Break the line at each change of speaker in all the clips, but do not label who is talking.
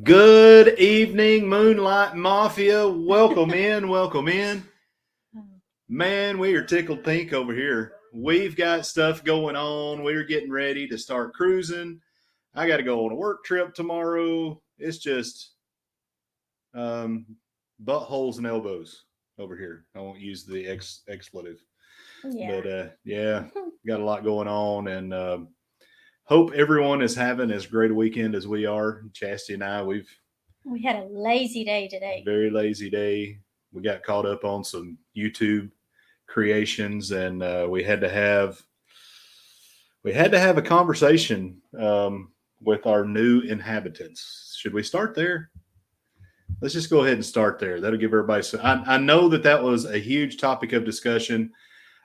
Good evening, Moonlight Mafia. Welcome in, welcome in. Man, we are tickled pink over here. We've got stuff going on. We're getting ready to start cruising. I got to go on a work trip tomorrow. It's just buttholes and elbows over here. I won't use the expletive.
Yeah.
But got a lot going on, and hope everyone is having as great a weekend as we are. Chastity and I, we
had a lazy day today.
Very lazy day. We got caught up on some YouTube creations, and we had to have a conversation with our new inhabitants. Should we start there? Let's just go ahead and start there. That'll give everybody some. I know that was a huge topic of discussion.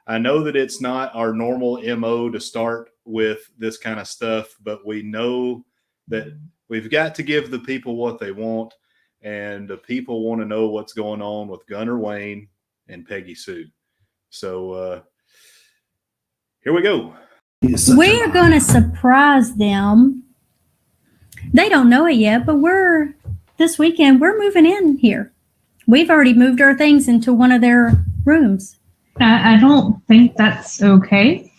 I know that it's not our normal MO to start with this kind of stuff, but we know that we've got to give the people what they want, and the people want to know what's going on with Gunner Wayne and Peggy Sue. So here we go.
We are going to surprise them. They don't know it yet, but this weekend we're moving in here. We've already moved our things into one of their rooms.
I don't think that's okay.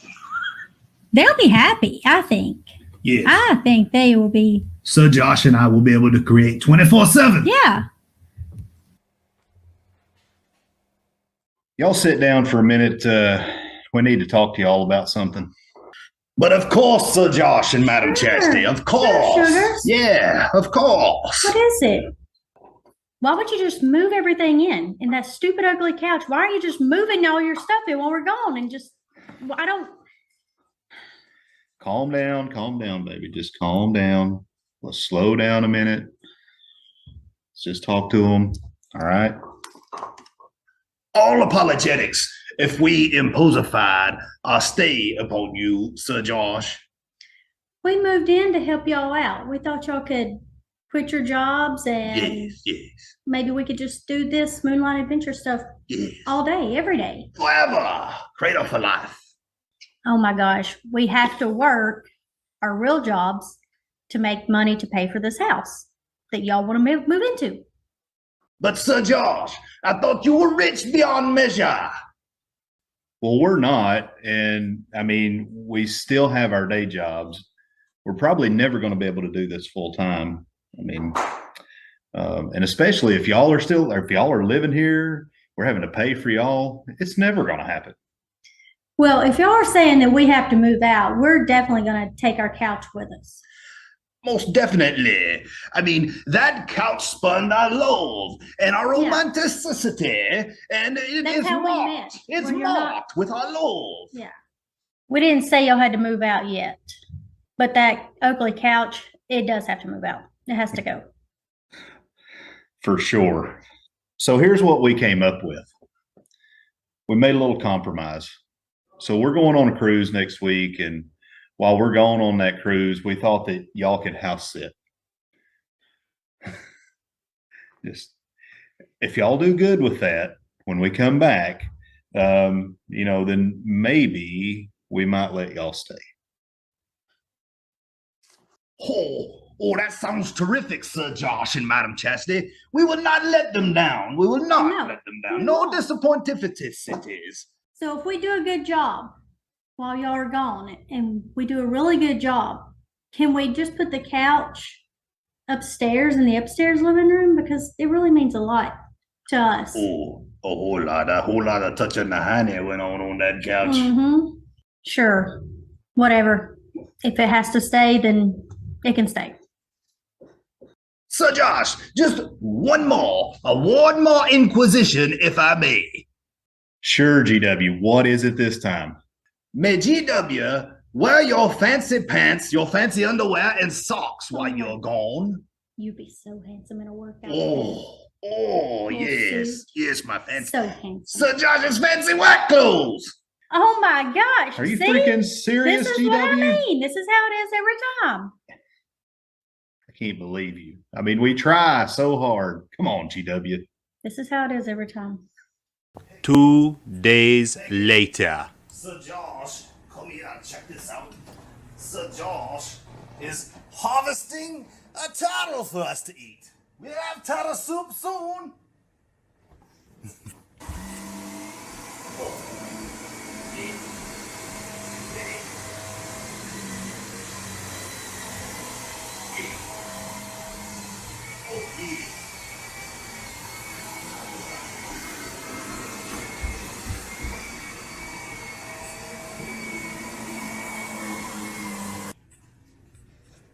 They'll be happy, I think.
Yes.
I think they will be.
So Josh and I will be able to create 24/7.
Yeah.
Y'all sit down for a minute. We need to talk to y'all about something.
But of course, Sir Josh and Madam Chastity, of course.
Sugars?
Yeah, of course.
What is it? Why would you just move everything in that stupid, ugly couch? Why aren't you just moving all your stuff in while we're gone and just, I don't.
Calm down, baby. Just calm down. Let's slow down a minute. Let's just talk to them. All right.
All apologetics if we imposified our stay upon you, Sir Josh.
We moved in to help y'all out. We thought y'all could quit your jobs and
yes.
Maybe we could just do this Moonlight Adventure stuff all day, every day.
Forever. Cradle for life.
Oh my gosh. We have to work our real jobs to make money to pay for this house that y'all want to move into.
But Sir Josh, I thought you were rich beyond measure.
Well, we're not. And I mean, we still have our day jobs. We're probably never going to be able to do this full time. I mean, and especially if y'all are living here, we're having to pay for y'all. It's never going to happen.
Well, if y'all are saying that we have to move out, we're definitely going to take our couch with us.
Most definitely. I mean, that couch spun our love and our romanticity, and it's marked. It's marked with our love.
Yeah. We didn't say y'all had to move out yet, but that ugly couch, it does have to move out. It has to go.
For sure. So here's what we came up with. We made a little compromise. So we're going on a cruise next week, and while we're going on that cruise, we thought that y'all could house sit. Just if y'all do good with that, when we come back, then maybe we might let y'all stay.
Oh, that sounds terrific, Sir Josh and Madam Chastity. We will not let them down. We will not let them down. No disappointivities.
So if we do a good job while y'all are gone and we do a really good job, can we just put the couch upstairs in the upstairs living room? Because it really means a lot to us.
Oh, a whole lot of touching the honey went on that couch.
Mm-hmm. Sure. Whatever. If it has to stay, then it can stay.
Sir Josh, just one more inquisition, if I may.
Sure, GW. What is it this time?
May GW wear your fancy pants, your fancy underwear, and socks while you're gone?
You'd be so handsome in a workout.
Oh, yes. Yes, my fancy.
So handsome.
Sir Josh's fancy work clothes.
Oh my gosh.
Are you freaking serious,
This is
GW?
what I mean. This is how it is every time.
I can't believe you. I mean, we try so hard. Come on, GW.
This is how it is every time.
2 days later.
Sir Josh, come here and check this out. Sir Josh is harvesting a turtle for us to eat. We'll have turtle soup soon.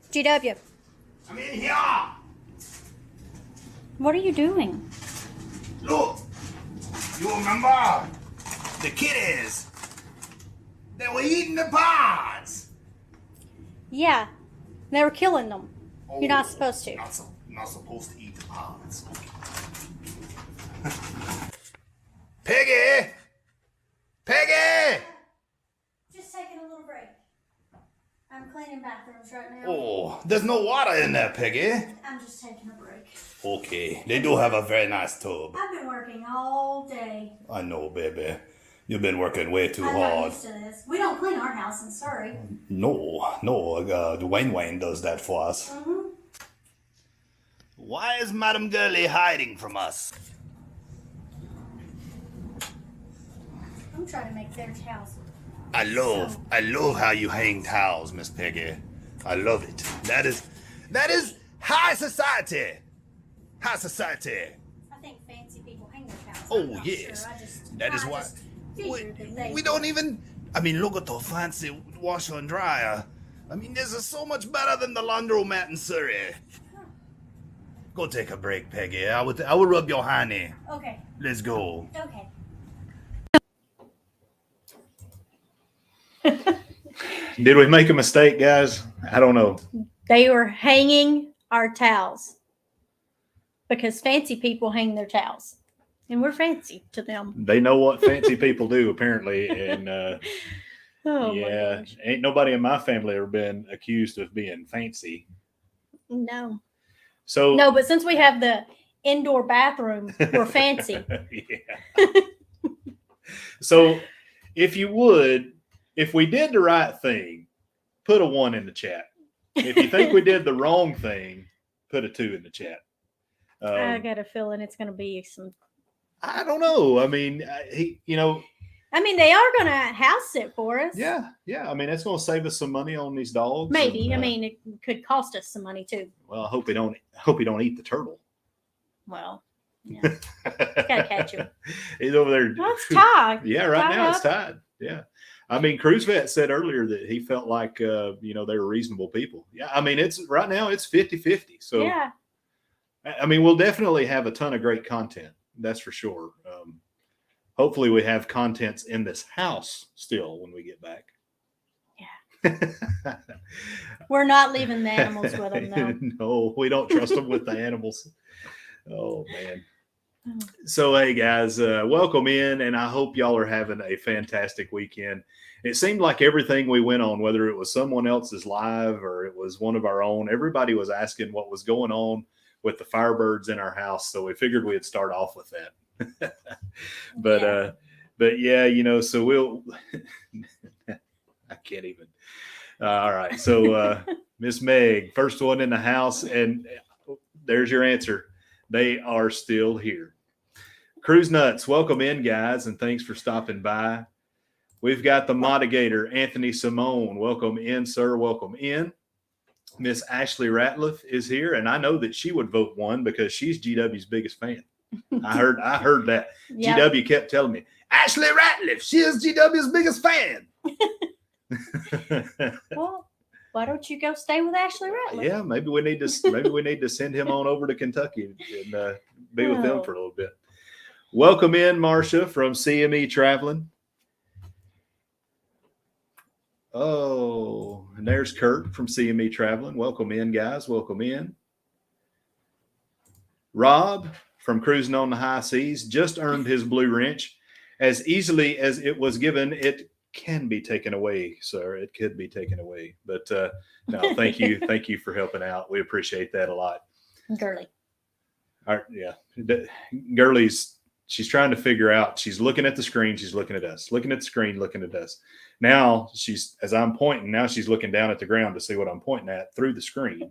GW.
I'm in here.
What are you doing?
Look, you remember the kitties? They were eating the pods.
Yeah, they were killing them.
Oh,
You're not supposed to.
Not supposed to eat the pods. Peggy! Peggy!
Just taking a little break. I'm cleaning bathrooms right now.
Oh, there's no water in there, Peggy.
I'm just taking a break.
Okay, they do have a very nice tub.
I've been working all day.
I know, baby. You've been working way too
I'm not
hard.
used to this. We don't clean our house in Surrey.
No, Wayne does that for us.
Mm-hmm.
Why is Madame Gurley hiding from us?
I'm trying to make their house.
I love how you hang towels, Miss Peggy. I love it. That is high society. High society.
I think fancy people hang their towels.
Oh,
I'm not
yes.
Sure.
That is why
why.
we don't even. I mean, look at the fancy washer and dryer. I mean, this is so much better than the laundromat in Surrey. Go take a break, Peggy. I will rub your honey.
Okay.
Let's go.
Okay.
Did we make a mistake, guys? I don't know.
They were hanging our towels because fancy people hang their towels, and we're fancy to them.
They know what fancy people do, apparently, and
Oh
yeah,
my gosh.
ain't nobody in my family ever been accused of being fancy.
No.
So
No, but since we have the indoor bathroom, we're fancy.
Yeah. So if you would, if we did the right thing, put a 1 in the chat. If you think we did the wrong thing, put a 2 in the chat.
I got a feeling it's going to be some.
I don't know. I mean,
I mean, they are going to house sit for us.
yeah. I mean, it's going to save us some money on these dogs.
Maybe.
and,
I mean, it could cost us some money too.
well, I hope he don't eat the turtle.
Well, yeah. Gotta catch him.
He's over there.
Well, it's tied.
Yeah, right
Tied
now it's
up.
tied. Yeah. I mean, Cruise Vet said earlier that he felt like, they were reasonable people. Yeah. I mean, right now it's 50-50. So,
Yeah.
I mean, we'll definitely have a ton of great content. That's for sure. Hopefully we have contents in this house still when we get back.
Yeah. We're not leaving the animals with them, though.
No, we don't trust them with the animals. Oh, man.
Oh.
So, hey, guys, welcome in, and I hope y'all are having a fantastic weekend. It seemed like everything we went on, whether it was someone else's live or it was one of our own, everybody was asking what was going on with the Firebirds in our house. So we figured we'd start off with that. But yeah, so we'll I can't even. All right. So Miss Meg, first one in the house, and there's your answer. They are still here. Cruise Nuts, welcome in, guys, and thanks for stopping by. We've got the Modigator, Anthony Simone. Welcome in, sir. Welcome in. Miss Ashley Ratliff is here, and I know that she would vote 1 because she's GW's biggest fan. I heard that.
Yep.
GW kept telling me, Ashley Ratliff, she is GW's biggest fan.
Well, why don't you go stay with Ashley Ratliff?
Yeah, maybe we need to send him on over to Kentucky and be with them for a little bit. Welcome in, Marcia from CME Traveling. Oh, and there's Kurt from CME Traveling. Welcome in, guys. Welcome in. Rob from Cruising on the High Seas just earned his blue wrench. As easily as it was given, it can be taken away, sir. It could be taken away. But no, thank you. Thank you for helping out. We appreciate that a lot.
Girly.
Yeah. Girlie's, she's trying to figure out. She's looking at the screen. She's looking at us. Looking at the screen. Looking at us. Now as I'm pointing, now she's looking down at the ground to see what I'm pointing at through the screen.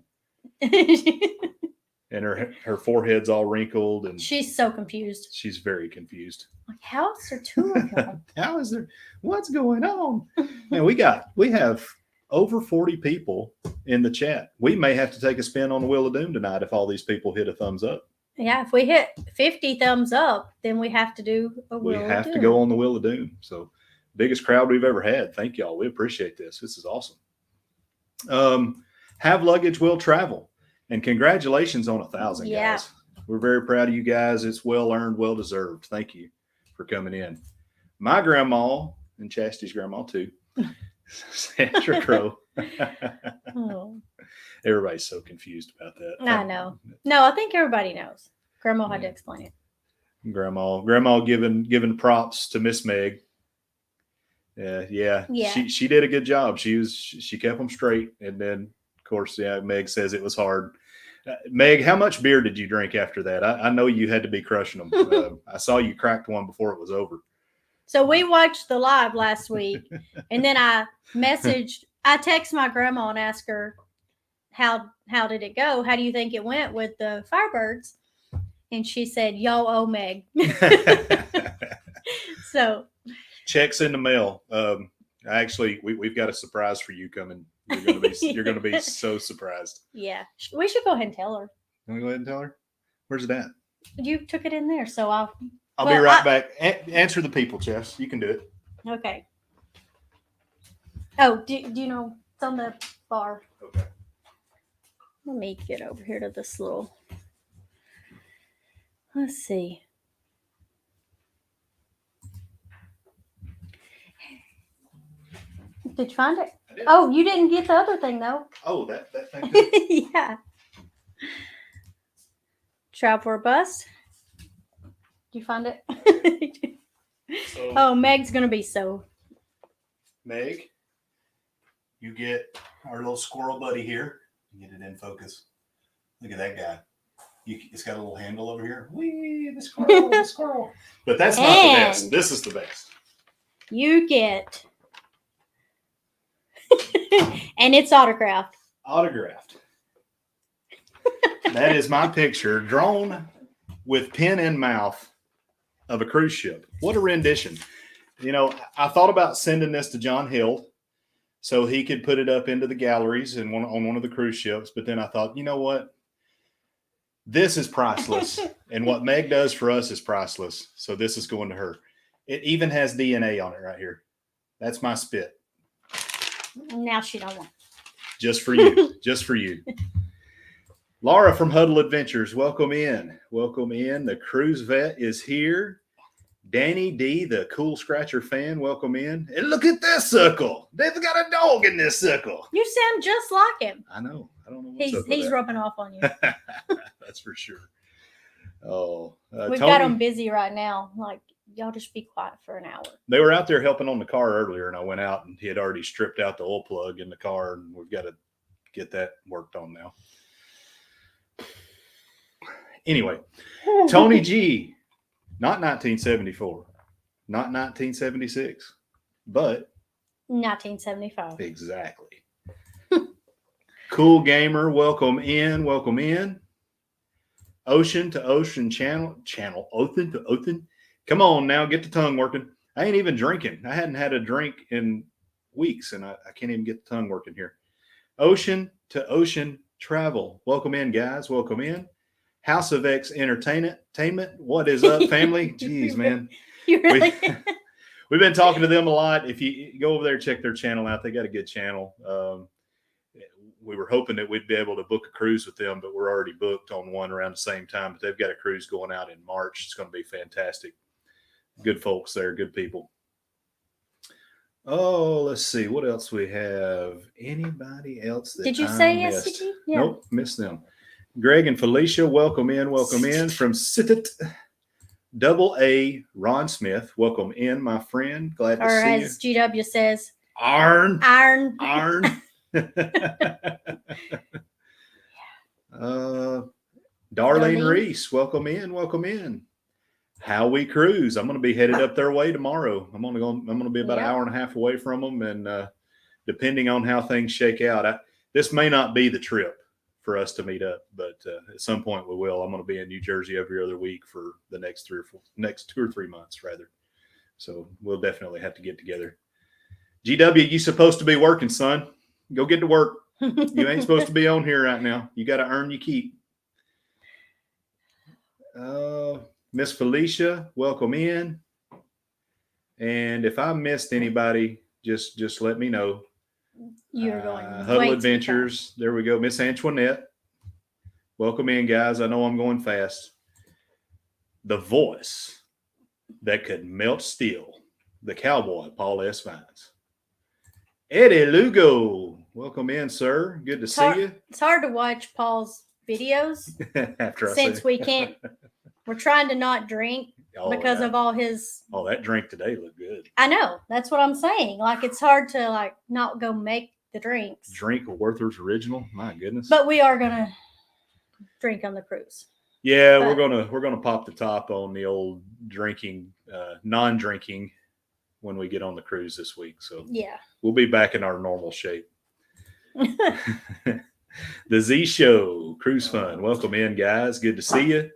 and her forehead's all wrinkled, and
She's so confused.
she's very confused.
Like, how is there two of them?
How is there? What's going on? Man, we have over 40 people in the chat. We may have to take a spin on the Wheel of Doom tonight if all these people hit a thumbs up.
Yeah, if we hit 50 thumbs up, then we have to do a
We
Wheel of
have to
Doom.
go on the Wheel of Doom. So, biggest crowd we've ever had. Thank y'all. We appreciate this. This is awesome. Have luggage will travel, and congratulations on 1,000
Yeah.
guys. We're very proud of you guys. It's well earned, well deserved. Thank you for coming in. My grandma and Chastity's grandma too, Sandra Crow.
Oh,
Everybody's so confused about that.
I know. No, I think everybody knows. Grandma had to explain it.
Grandma giving props to Miss Meg. Yeah.
Yeah.
She did a good job. She kept them straight, and then of course, yeah, Meg says it was hard. Meg, how much beer did you drink after that? I know you had to be crushing them. I saw you cracked one before it was over.
So we watched the live last week, and then I texted my grandma and asked her, how did it go? How do you think it went with the Firebirds? And she said, yo, oh, Meg. So
checks in the mail. Actually, we've got a surprise for you coming. You're gonna be so surprised.
yeah, we should go ahead and tell her.
Can we go ahead and tell her? Where's it at?
You took it in there, so
I'll be
Well,
right back. Answer the people, Chess. You can do it.
okay. Oh, do you know it's on the bar?
Okay.
Let me get over here to this little. Let's see. Did you find it?
I did.
Oh, you didn't get the other thing though.
Oh, that thing. Too?
Yeah. Travel or bust. Did you find it?
So,
Oh, Meg's gonna be so.
Meg, you get our little squirrel buddy here. Get it in focus. Look at that guy. It's got a little handle over here. Whee, the squirrel, the squirrel. But that's not the best.
And-
This is the best.
You get. And it's autographed.
Autographed. That is my picture drawn with pen in mouth of a cruise ship. What a rendition. You know, I thought about sending this to John Hill so he could put it up into the galleries and on one of the cruise ships. But then I thought, you know what? This is priceless. And what Meg does for us is priceless. So this is going to her. It even has DNA on it right here. That's my spit.
Now she don't want.
Just for you. Just for you. Laura from Huddle Adventures, welcome in. Welcome in. The cruise vet is here. Danny D, the Cool Scratcher fan, welcome in. And look at this suckle. They've got a dog in this suckle.
You sound just like him.
I know. I don't know what's up with
He's
that.
rubbing off on you.
That's for sure. Oh,
We've
Tony,
got them busy right now. Like, y'all just be quiet for an hour.
they were out there helping on the car earlier, and I went out and he had already stripped out the oil plug in the car, and we've got to get that worked on now. Anyway, Tony G, not 1974, not 1976, but
1975.
exactly. Cool Gamer, welcome in, welcome in. Ocean to Ocean channel, ocean to ocean. Come on now, get the tongue working. I ain't even drinking. I hadn't had a drink in weeks, and I can't even get the tongue working here. Ocean to Ocean travel. Welcome in, guys. Welcome in. House of X Entertainment. What is up, family? Jeez, man.
You really?
We've been talking to them a lot. If you go over there, check their channel out. They got a good channel. We were hoping that we'd be able to book a cruise with them, but we're already booked on one around the same time. But they've got a cruise going out in March. It's going to be fantastic. Good folks there, good people. Oh, let's see. What else we have? Anybody else that
Did you
I
say
missed?
SCG? Yeah.
Nope, missed them. Greg and Felicia, welcome in. Welcome in from Sitit. Double A, Ron Smith, welcome in, my friend. Glad to
Or
see
as GW says,
you. Iron.
iron.
Darlene
Darlene.
Reese, welcome in, welcome in. How we cruise. I'm going to be headed up their way tomorrow. I'm going to be about an
Yep.
hour and a half away from them, and depending on how things shake out, this may not be the trip for us to meet up, but at some point we will. I'm going to be in New Jersey every other week for the next 2 or 3 months, rather. So we'll definitely have to get together. GW, you supposed to be working, son. Go get to work. You ain't supposed to be on here right now. You got to earn your keep. Miss Felicia, welcome in. And if I missed anybody, just let me know.
You're going
Huddle
way too
Adventures. There we go. Miss Antoinette. Welcome in, guys. I know I'm going fast. The voice that could melt steel. The cowboy, Paul S. Vines. Eddie Lugo. Welcome in, sir. Good to see you.
It's hard to watch Paul's videos
After
since we can't. We're trying to not drink because of all his.
Oh, that drink today looked good.
I know. That's what I'm saying. Like, it's hard to like not go make the drinks.
Drink a Werther's Original. My goodness.
But we are gonna drink on the cruise.
Yeah, we're gonna pop the top on the old drinking, non-drinking when we get on the cruise this week. So
yeah,
we'll be back in our normal shape. The Z Show Cruise Fun. Welcome in, guys. Good to see you.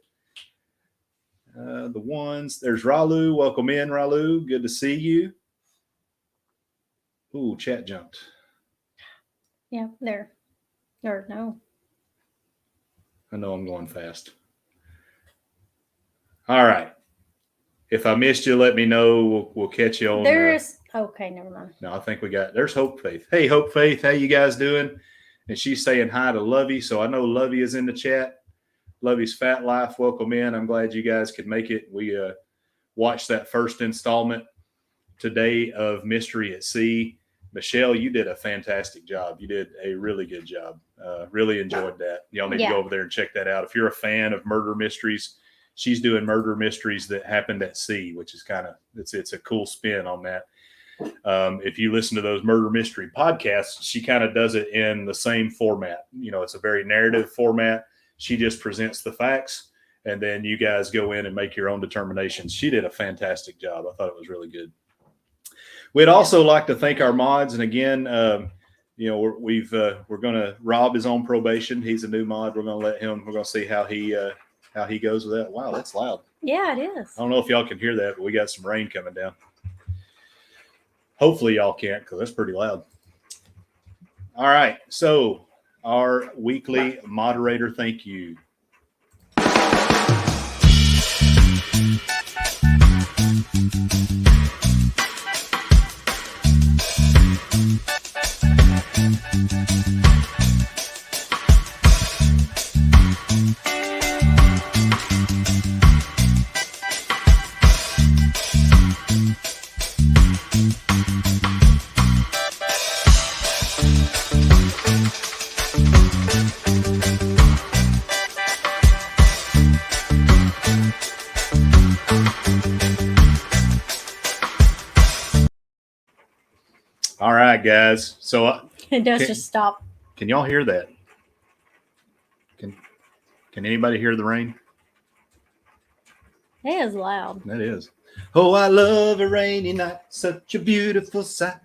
The ones, there's Ralu. Welcome in, Ralu. Good to see you. Ooh, chat jumped.
Yeah, there. Or no.
I know I'm going fast. All right. If I missed you, let me know. We'll catch you on.
There's okay, never mind.
No, I think there's Hope Faith. Hey, Hope Faith, how you guys doing? And she's saying hi to Lovey. So I know Lovey is in the chat. Lovey's Fat Life, welcome in. I'm glad you guys could make it. We watched that first installment today of Mystery at Sea. Michelle, you did a fantastic job. You did a really good job. Really enjoyed that. Y'all need to go over there and check that out. If you're a fan of murder mysteries, she's doing murder mysteries that happened at sea, which is kind of, it's a cool spin on that. If you listen to those murder mystery podcasts, she kind of does it in the same format. You know, it's a very narrative format. She just presents the facts, and then you guys go in and make your own determinations. She did a fantastic job. I thought it was really good. We'd also like to thank our mods. And again, we're going to, Rob is on probation. He's a new mod. We're going to see how he goes with that. Wow, that's loud.
Yeah, it is.
I don't know if y'all can hear that, but we got some rain coming down. Hopefully y'all can't, because that's pretty loud. All right. So our weekly moderator, thank you. All right, guys. So
It does just stop.
Can y'all hear that? Can anybody hear the rain?
It is loud.
That is. Oh, I love a rainy night, such a beautiful sight.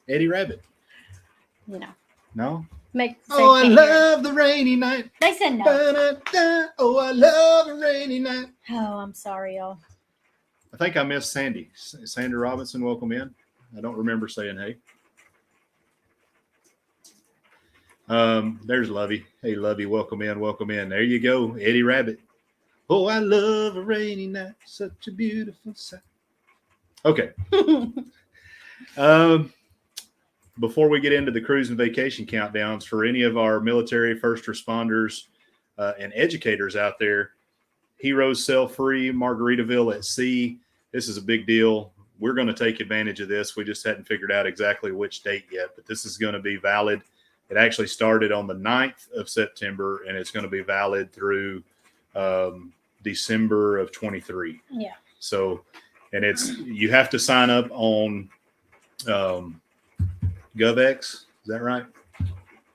Eddie Rabbit.
You know.
No?
Oh,
I love the rainy night.
They said no.
Ba-da-da. Oh, I love a rainy night.
Oh, I'm sorry, y'all.
I think I missed Sandy. Sandra Robinson, welcome in. I don't remember saying hey. There's Lovey. Hey, Lovey, welcome in, welcome in. There you go, Eddie Rabbit. Oh, I love a rainy night, such a beautiful sight. Okay. Before we get into the cruise and vacation countdowns, for any of our military first responders and educators out there, Heroes Sail Free, Margaritaville at Sea. This is a big deal. We're going to take advantage of this. We just hadn't figured out exactly which date yet, but this is going to be valid. It actually started on the 9th of September, and it's going to be valid through December of 23.
Yeah.
So, and you have to sign up on GovX. Is that right?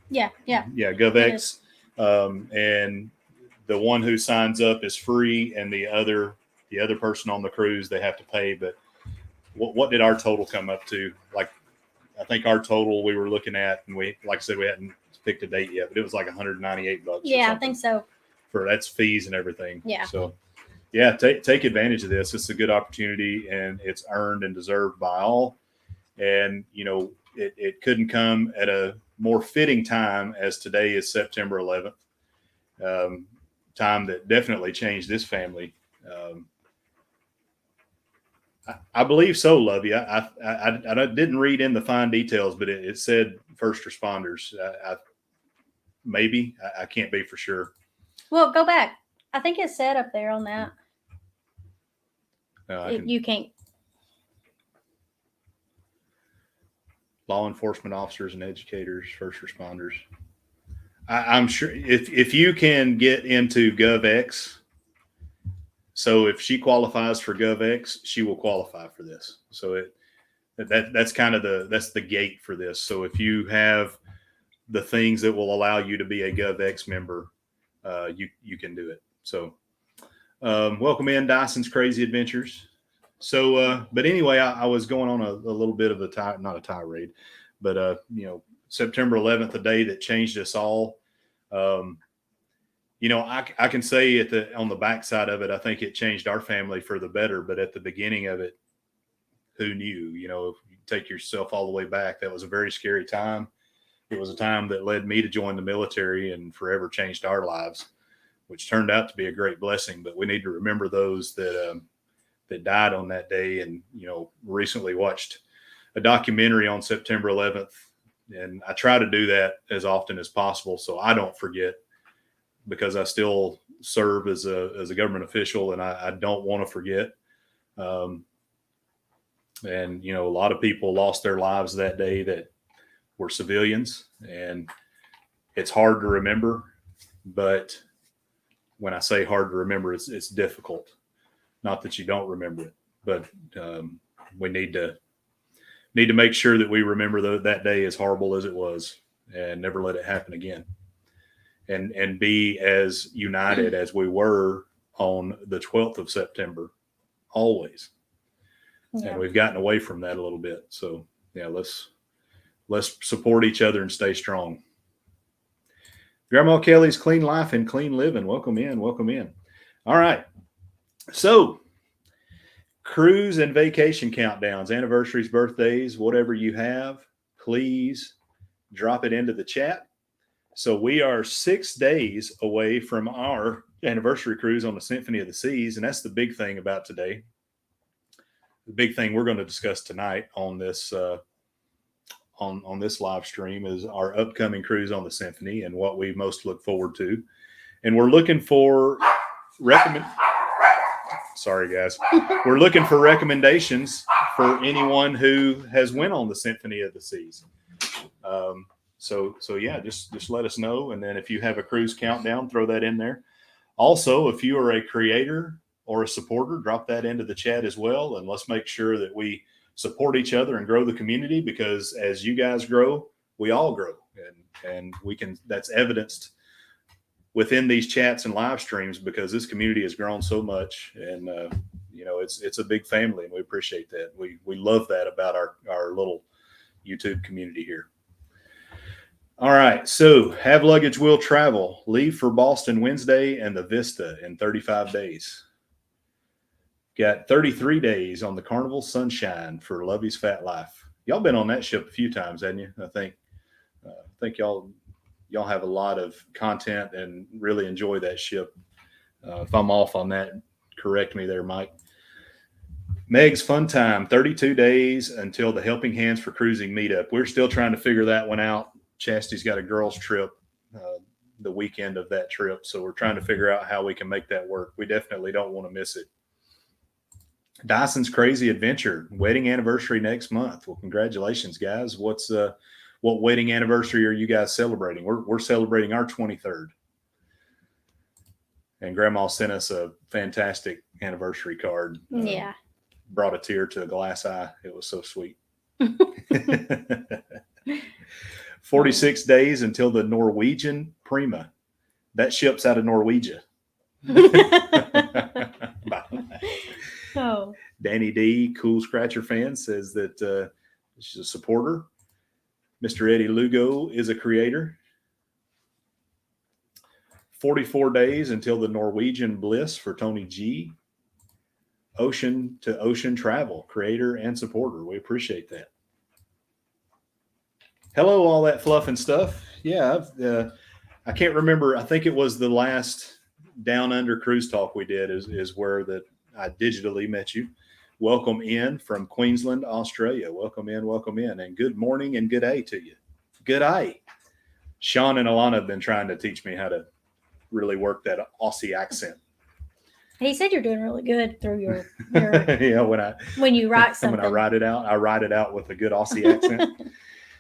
Yeah.
Yeah, GovX. And the one who signs up is free, and the other person on the cruise, they have to pay. But what did our total come up to? Like, I think our total we were looking at, and like I said, we hadn't picked a date yet, but it was like $198. or
Yeah, I
something.
think so.
For that's fees and everything.
Yeah.
So yeah, take advantage of this. It's a good opportunity, and it's earned and deserved by all. And you know, it couldn't come at a more fitting time as today is September 11th, time that definitely changed this family. I believe so, Lovey. I didn't read in the fine details, but it said first responders. I can't be for sure.
Well, go back. I think it said up there on that. You can't.
Law enforcement officers and educators, first responders. I'm sure if you can get into GovX, so if she qualifies for GovX, she will qualify for this. So that's kind of the gate for this. So if you have the things that will allow you to be a GovX member, you can do it. So welcome in Dyson's Crazy Adventures. So, but anyway, I was going on a little bit of not a tirade, but you know, September 11th, a day that changed us all. You know, I can say on the backside of it, I think it changed our family for the better. But at the beginning of it, who knew? You know, if you take yourself all the way back, that was a very scary time. It was a time that led me to join the military and forever changed our lives, which turned out to be a great blessing. But we need to remember those that died on that day. And, you know, recently watched a documentary on September 11th. And I try to do that as often as possible so I don't forget, because I still serve as a government official, and I don't want to forget. And, you know, a lot of people lost their lives that day that were civilians, and it's hard to remember. But when I say hard to remember, it's difficult. Not that you don't remember it, but we need to make sure that we remember that day, as horrible as it was, and never let it happen again. And be as united as we were on the 12th of September, always. Yeah. And we've gotten away from that a little bit. So yeah, let's support each other and stay strong. Grandma Kelly's Clean Life and Clean Living. Welcome in. Welcome in. All right. So cruise and vacation countdowns, anniversaries, birthdays, whatever you have, please drop it into the chat. So we are 6 days away from our anniversary cruise on the Symphony of the Seas. And that's the big thing about today. The big thing we're going to discuss tonight on this on this live stream is our upcoming cruise on the Symphony and what we most look forward to. And we're looking for Sorry, guys. We're looking for recommendations for anyone who has went on the Symphony of the Seas. So yeah, just let us know. And then if you have a cruise countdown, throw that in there. Also, if you are a creator or a supporter, drop that into the chat as well. And let's make sure that we support each other and grow the community, because as you guys grow, we all grow. And that's evidenced within these chats and live streams, because this community has grown so much. And, you know, it's a big family, and we appreciate that. We love that about our little YouTube community here. All right. So have luggage will travel. Leave for Boston Wednesday and the Vista in 35 days. Got 33 days on the Carnival Sunshine for Lovey's Fat Life. Y'all been on that ship a few times, haven't you? I think y'all have a lot of content and really enjoy that ship. If I'm off on that, correct me there, Mike. Meg's Fun Time, 32 days until the Helping Hands for Cruising meetup. We're still trying to figure that one out. Chastity's got a girls' trip the weekend of that trip, so we're trying to figure out how we can make that work. We definitely don't want to miss it. Dyson's Crazy Adventure, wedding anniversary next month. Well, congratulations, guys. What wedding anniversary are you guys celebrating? We're celebrating our 23rd. And Grandma sent us a fantastic anniversary card.
Yeah.
Brought a tear to a glass eye. It was so sweet. 46 days until the Norwegian Prima. That ship's out of Norwegia.
Oh.
Danny D, Cool Scratcher fan, says that she's a supporter. Mr. Eddie Lugo is a creator. 44 days until the Norwegian Bliss for Tony G. Ocean to Ocean Travel, creator and supporter. We appreciate that. Hello, all that fluff and stuff. Yeah, I can't remember. I think it was the last Downunder cruise talk we did is where that I digitally met you. Welcome in from Queensland, Australia. Welcome in, and good morning and good day to you. Good day. Sean and Alana have been trying to teach me how to really work that Aussie accent.
He said you're doing really good through your
Yeah,
when you write something.
When I write it out with a good Aussie accent.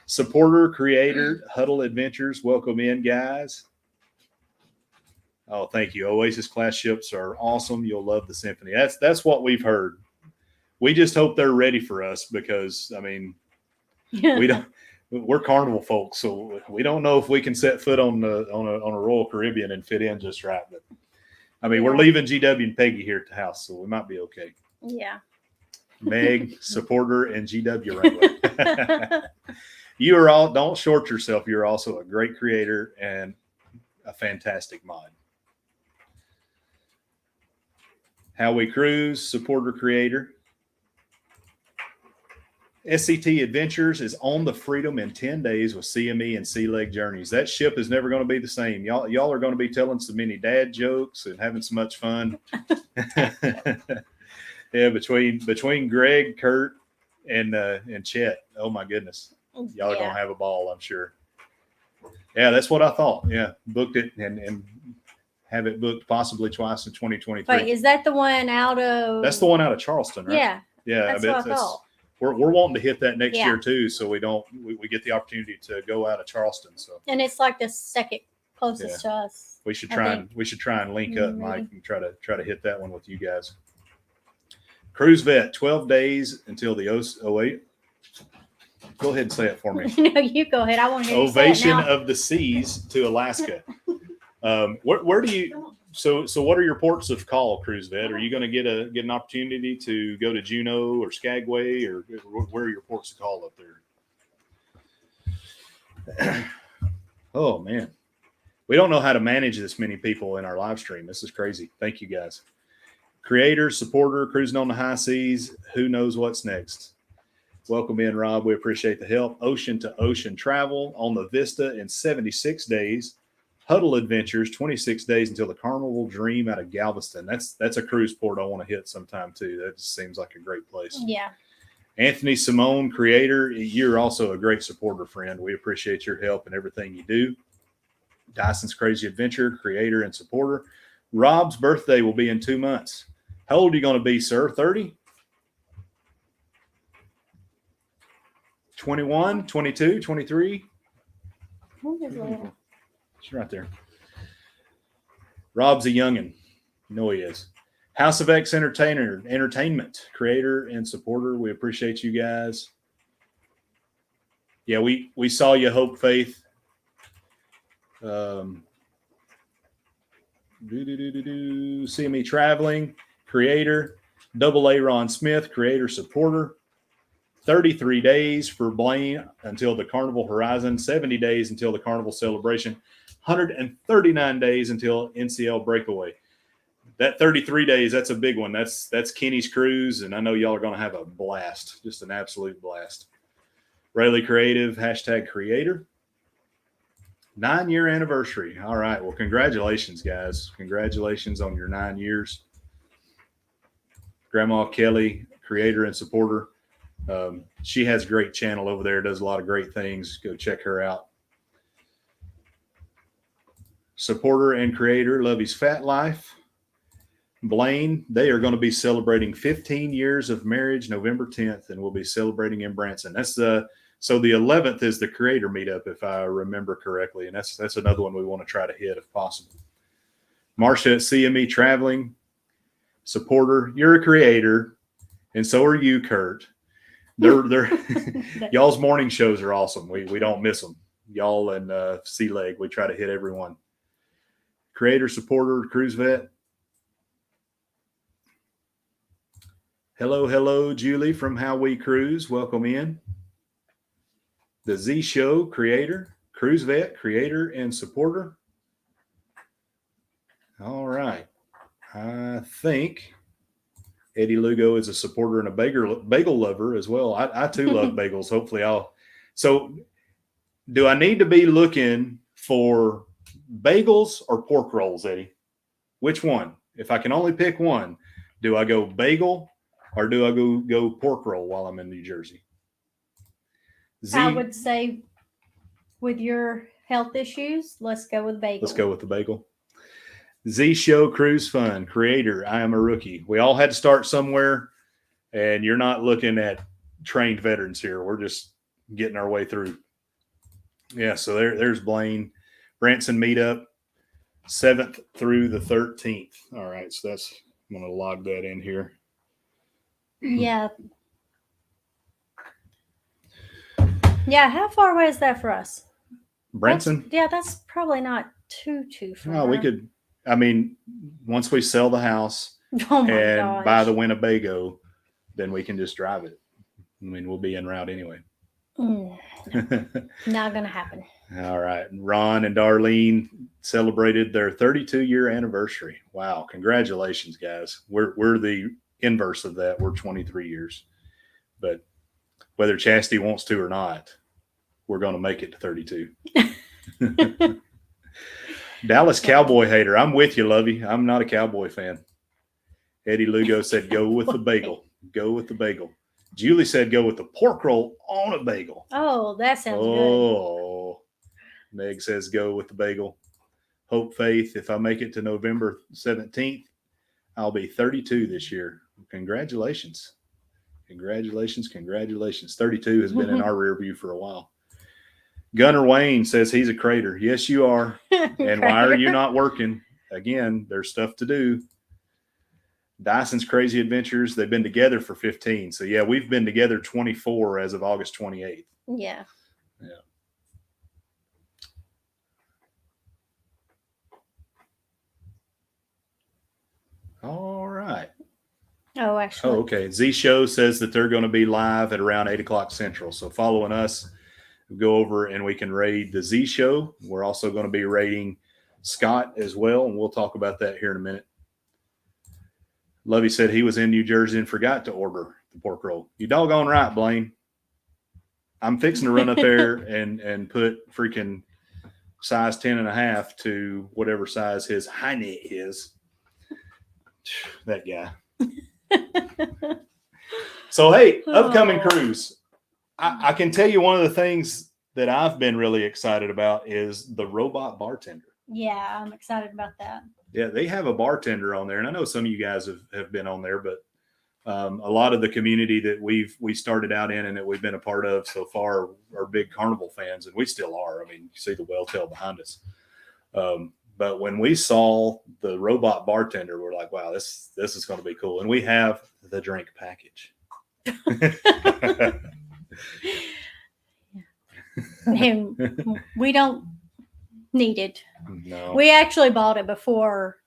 Supporter, creator, Huddle Adventures. Welcome in, guys. Oh, thank you. Oasis class ships are awesome. You'll love the Symphony. That's what we've heard. We just hope they're ready for us because, I mean, we're Carnival folks, so we don't know if we can set foot on a Royal Caribbean and fit in just right. But I mean, we're leaving GW and Peggy here at the house, so we might be okay.
Yeah.
Meg, supporter, and GW Wrangler. You are all, don't short yourself. You're also a great creator and a fantastic mod. How We Cruise, supporter, creator. SCT Adventures is on the Freedom in 10 days with CME and Sea Leg Journeys. That ship is never going to be the same. Y'all are going to be telling so many dad jokes and having so much fun. Yeah, between Greg, Kurt, and Chet. Oh my goodness, y'all are going to have a ball, I'm sure. Yeah, that's what I thought. Yeah, booked it and have it booked possibly twice in 2023.
Wait, is that the one out of?
That's the one out of Charleston, right?
Yeah.
Yeah,
that's what I thought.
We're wanting to hit that next year too, so we get the opportunity to go out of Charleston. So,
and it's like the second closest to us.
We should try and link up, Mike, and try to hit that one with you guys. Cruise Vet, 12 days until the 08. Go ahead and say it for me.
No, you go ahead. I want to hear
Ovation
you say it now.
of the Seas to Alaska. Where do you? So what are your ports of call, Cruise Vet? Are you going to get an opportunity to go to Juneau or Skagway, or where are your ports of call up there? Oh man, we don't know how to manage this many people in our live stream. This is crazy. Thank you guys. Creator, supporter, cruising on the high seas. Who knows what's next? Welcome in, Rob. We appreciate the help. Ocean to Ocean Travel on the Vista in 76 days. Huddle Adventures, 26 days until the Carnival Dream out of Galveston. That's a cruise port I want to hit sometime too. That just seems like a great place.
Yeah.
Anthony Simone, creator, you're also a great supporter, friend. We appreciate your help and everything you do. Dyson's Crazy Adventure, creator and supporter. Rob's birthday will be in 2 months. How old are you going to be, sir? 30? 21, 22, 23? She's right there. Rob's a youngin'. You know he is. House of X Entertainment, creator and supporter. We appreciate you guys. Yeah, we saw you, Hope Faith. CME Traveling, creator. Double A Ron Smith, creator, supporter. 33 days for Blaine until the Carnival Horizon. 70 days until the Carnival Celebration. 139 days until NCL Breakaway. That 33 days, that's a big one. That's Kenny's cruise, and I know y'all are going to have a blast, just an absolute blast. Rayleigh Creative, #creator. 9-year anniversary. All right. Well, congratulations, guys. Congratulations on your 9 years. Grandma Kelly, creator and supporter. She has a great channel over there, does a lot of great things. Go check her out. Supporter and creator, Lovey's Fat Life. Blaine, they are going to be celebrating 15 years of marriage November 10th, and we'll be celebrating in Branson. That's so the 11th is the creator meetup, if I remember correctly, and that's another one we want to try to hit if possible. Marcia at CME Traveling, supporter. You're a creator, and so are you, Kurt. They're y'all's morning shows are awesome. We don't miss them. Y'all and Sea Leg, we try to hit everyone. Creator, supporter, cruise vet. Hello, Julie from How We Cruise. Welcome in. The Z Show, creator, cruise vet, creator, and supporter. All right. I think Eddie Lugo is a supporter and a bagel lover as well. I too love bagels. Hopefully So do I need to be looking for bagels or pork rolls, Eddie? Which one? If I can only pick one, do I go bagel or do I go pork roll while I'm in New Jersey?
I would say with your health issues, let's go with bagel.
Let's go with the bagel. Z Show Cruise Fun creator. I am a rookie. We all had to start somewhere, and you're not looking at trained veterans here. We're just getting our way through. Yeah, so there's Blaine. Branson meetup, 7th through the 13th. All right, so I'm going to log that in here.
Yeah. Yeah, how far away is that for us?
Branson?
That's probably not too far.
No, we could, once we sell the house
Oh my
and
gosh.
buy the Winnebago, then we can just drive it. We'll be en route anyway.
Not gonna happen.
All right. Ron and Darlene celebrated their 32-year anniversary. Wow. Congratulations, guys. We're the inverse of that. We're 23 years. But whether Chastity wants to or not, we're going to make it to 32. Dallas Cowboy hater. I'm with you, Lovey. I'm not a Cowboy fan. Eddie Lugo said, go with the bagel. Go with the bagel. Julie said, go with the pork roll on a bagel.
Oh, that sounds good.
Oh, Meg says, go with the bagel. Hope Faith, if I make it to November 17th, I'll be 32 this year. Congratulations. Congratulations. 32 has been in our rear view for a while. Gunnar Wayne says he's a crater. Yes, you are. And why are you not working? Again, there's stuff to do. Dyson's Crazy Adventures, they've been together for 15. So, yeah, we've been together 24 as of August 28th.
Yeah.
Yeah. All right.
Oh, actually.
Oh, okay. Z Show says that they're going to be live at around 8 o'clock Central. So following us, we'll go over and we can raid the Z Show. We're also going to be raiding Scott as well, and we'll talk about that here in a minute. Lovey said he was in New Jersey and forgot to order the pork roll. You doggone right, Blaine. I'm fixing to run up there and put freaking size 10.5 to whatever size his Heine is. That guy. So, hey, upcoming cruise. I can tell you one of the things that I've been really excited about is the robot bartender.
Yeah, I'm excited about that.
Yeah, they have a bartender on there. And I know some of you guys have been on there, but a lot of the community that we started out in and that we've been a part of so far are big Carnival fans, and we still are. I mean, you see the whale tail behind us. But when we saw the robot bartender, we're like, wow, this is going to be cool. And we have the drink package.
And we don't need it.
No.
We actually bought it before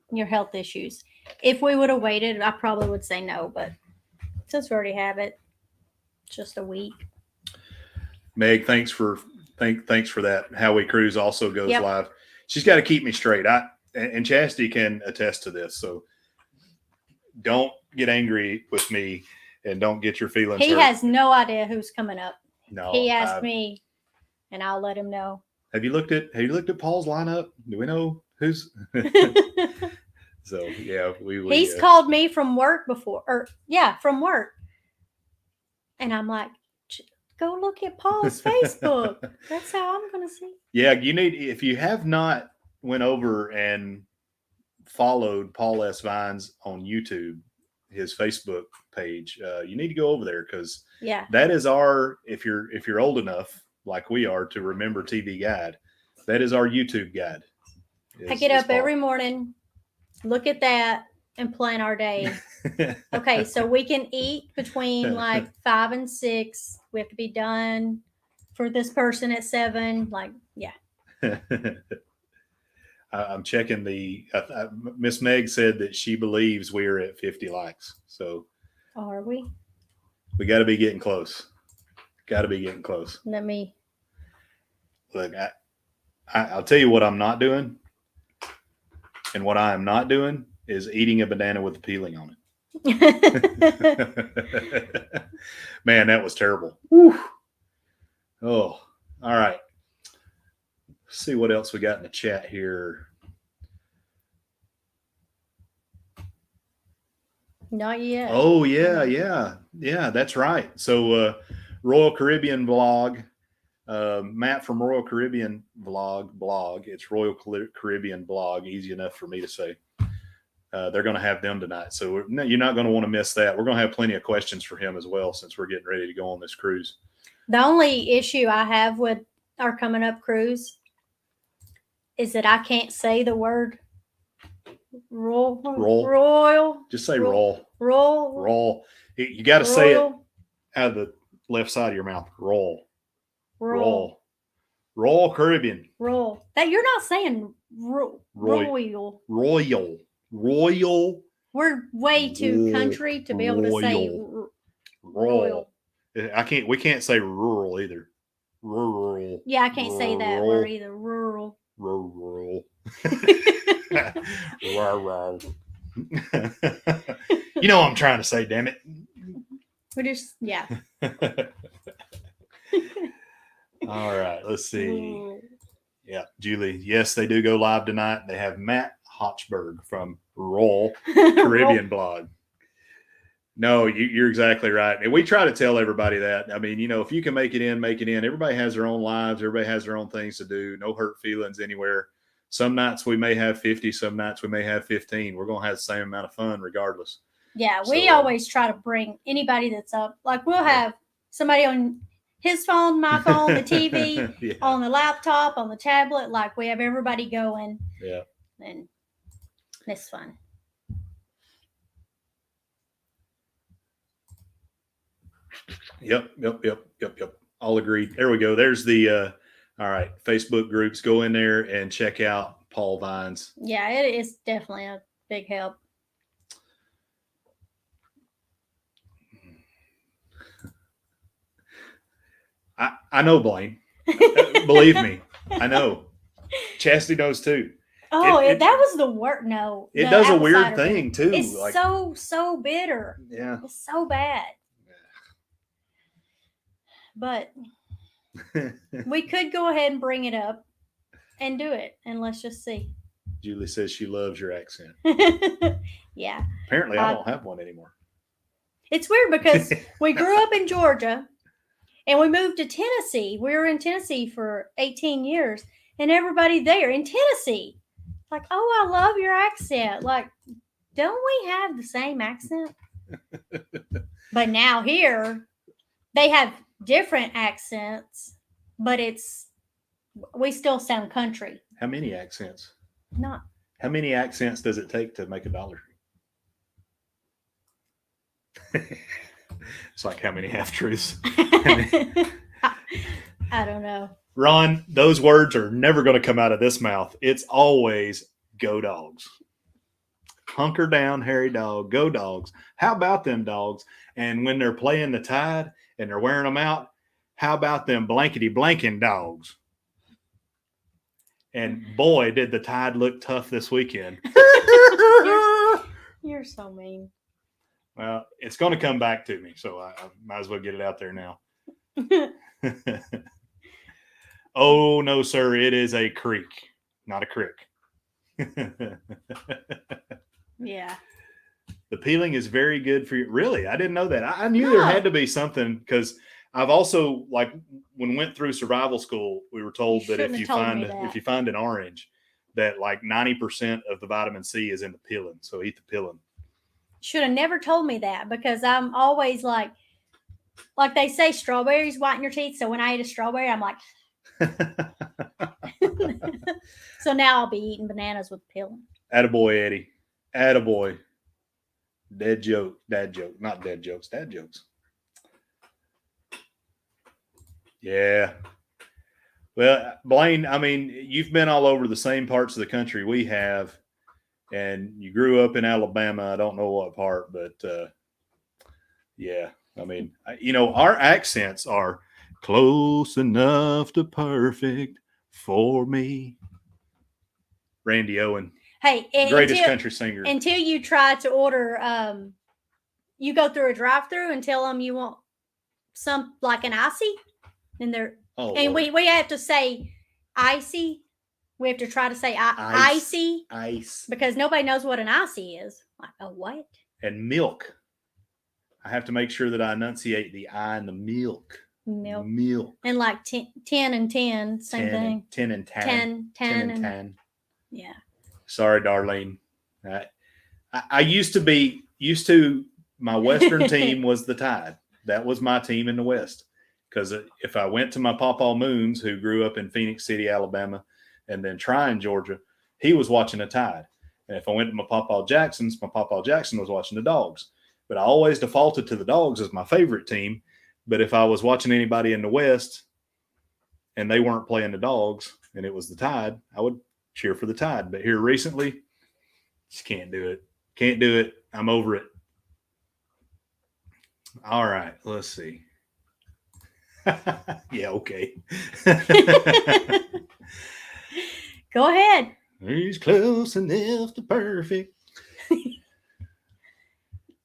your health issues. If we would have waited, I probably would say no, but since we already have it, just a week.
Meg, thanks for that. How We Cruise also goes
Yep.
live. She's got to keep me straight. And Chastity can attest to this. So don't get angry with me and don't get your feelings
He
hurt.
has no idea who's coming up.
No.
He asked me, and I'll let him know.
Have you looked at Paul's lineup? Do we know who's? So yeah, we
He's called me from work before, from work, and I'm like, go look at Paul's Facebook. That's how I'm gonna see.
Yeah, if you have not went over and followed Paul S. Vines on YouTube, his Facebook page, you need to go over there because that is if you're old enough like we are to remember TV Guide, that is our YouTube guide.
I get up every morning, look at that, and plan our day. Okay, so we can eat between like 5 and 6. We have to be done for this person at 7. Like, yeah.
I'm checking Miss Meg said that she believes we're at 50 likes. So
Are we?
We got to be getting close.
Let me.
Look, I'll tell you what I'm not doing. And what I am not doing is eating a banana with the peeling on it. Man, that was terrible. Whew. Oh, all right. Let's see what else we got in the chat here.
Not yet.
Oh, yeah. That's right. So, Royal Caribbean Vlog, Matt from Royal Caribbean blog. It's Royal Caribbean Blog. Easy enough for me to say. They're going to have them tonight. So you're not going to want to miss that. We're going to have plenty of questions for him as well, since we're getting ready to go on this cruise.
The only issue I have with our coming up cruise is that I can't say the word royal.
Just say roll.
Roll.
You got to say it out of the left side of your mouth. Roll. Royal Caribbean.
Roll. That you're not saying royal.
Royal.
We're way too country to be able to say royal.
We can't say rural either. Rural.
Yeah, I can't say that word either. Rural.
Rural. You know what I'm trying to say, damn it.
We just, yeah.
All right, let's see. Yeah, Julie. Yes, they do go live tonight. They have Matt Hochberg from Royal Caribbean Blog. No, you're exactly right. And we try to tell everybody that. I mean, if you can make it in, make it in. Everybody has their own lives. Everybody has their own things to do. No hurt feelings anywhere. Some nights we may have 50. Some nights we may have 15. We're going to have the same amount of fun regardless.
Yeah, we always try to bring anybody that's up. Like we'll have somebody on his phone, my phone, the TV, on the laptop, on the tablet. Like we have everybody going.
Yeah.
And it's fun.
Yep. All agreed. There we go. There's the, all right, Facebook groups. Go in there and check out Paul Vines.
Yeah, it is definitely a big help.
I know, Blaine. Believe me, I know. Chastity knows too.
Oh, that was the word. No,
it does a weird thing too.
It's like, so bitter.
Yeah,
it's so bad. But we could go ahead and bring it up and do it, and let's just see.
Julie says she loves your accent.
Yeah.
Apparently, I don't have one anymore.
It's weird because we grew up in Georgia. And we moved to Tennessee. We were in Tennessee for 18 years. And everybody there in Tennessee, like, oh, I love your accent. Like, don't we have the same accent? But now here, they have different accents, but we still sound country.
How many accents?
Not.
How many accents does it take to make $1? It's like how many half-truths?
I don't know.
Ron, those words are never going to come out of this mouth. It's always go dogs. Hunker down, hairy dog, go dogs. How about them dogs? And when they're playing the Tide and they're wearing them out, how about them blankety blanking dogs? And boy, did the Tide look tough this weekend.
You're so mean.
Well, it's going to come back to me, so I might as well get it out there now. Oh, no, sir. It is a creek, not a crick.
Yeah.
The peeling is very good for you. Really? I didn't know that. I knew there had to be something because I've also, like, when we went through survival school, we were told that if you find an orange, that like 90% of the vitamin C is in the peeling. So eat the peeling.
Should have never told me that because I'm always like they say strawberries whiten your teeth. So when I eat a strawberry, I'm like, so now I'll be eating bananas with peeling.
Attaboy, Eddie. Attaboy. Dad joke. Not dead jokes. Dad jokes. Yeah. Well, Blaine, I mean, you've been all over the same parts of the country we have. And you grew up in Alabama. I don't know what part, but yeah. I mean, our accents are close enough to perfect for me. Randy Owen.
Hey,
Greatest country singer.
until you try to order, you go through a drive-through and tell them you want some like an icy, and
Lord.
we have to say icy. We have to try to say icy
Ice.
because nobody knows what an icy is. Like a what?
And milk. I have to make sure that I enunciate the I in the milk.
Milk. And like 10 and 10, same thing.
10 and 10.
10 and
10.
Yeah.
Sorry, Darlene. I used to, my Western team was the Tide. That was my team in the West. Because if I went to my Pawpaw Moons, who grew up in Phoenix City, Alabama, and then Tryon, Georgia, he was watching the Tide. And if I went to my Pawpaw Jackson was watching the Dogs. But I always defaulted to the Dogs as my favorite team. But if I was watching anybody in the West and they weren't playing the Dogs and it was the Tide, I would cheer for the Tide. But here recently, just can't do it. Can't do it. I'm over it. All right. Let's see. Yeah, okay.
Go ahead.
He's close enough to perfect.